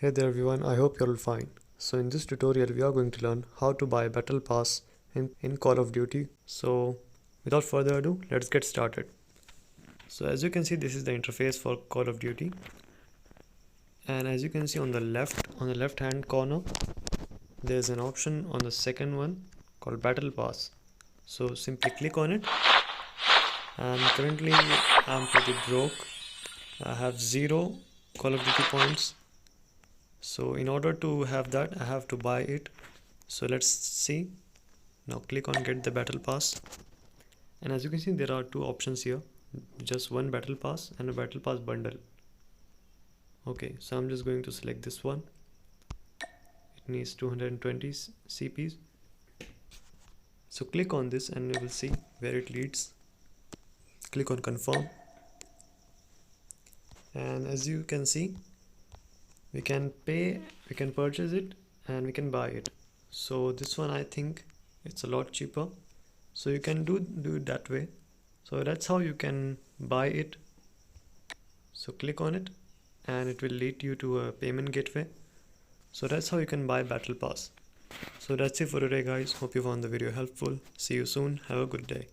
Hey there everyone, I hope you're all fine. So in this tutorial we are going to learn how to buy battle pass in Call of Duty. So without further ado, let's get started. So as you can see, this is the interface for Call of Duty, and as you can see on the left hand corner, there's an option on the second one called battle pass. So simply click on it, and currently I'm pretty broke. I have 0 Call of Duty points. So in order to have that, I have to buy it. So let's see. Now click on get the battle pass, and as you can see there are two options here, just one battle pass and a battle pass bundle. Okay, so I'm just going to select this one. It needs 220 CPs. So click on this and you will see where it leads. Click on confirm, and as you can see, we can purchase it and we can buy it. So this one, I think it's a lot cheaper, so you can do it that way. So that's how you can buy it. So click on it and it will lead you to a payment gateway. So that's how you can buy battle pass. So that's it for today guys. Hope you found the video helpful. See you soon. Have a good day.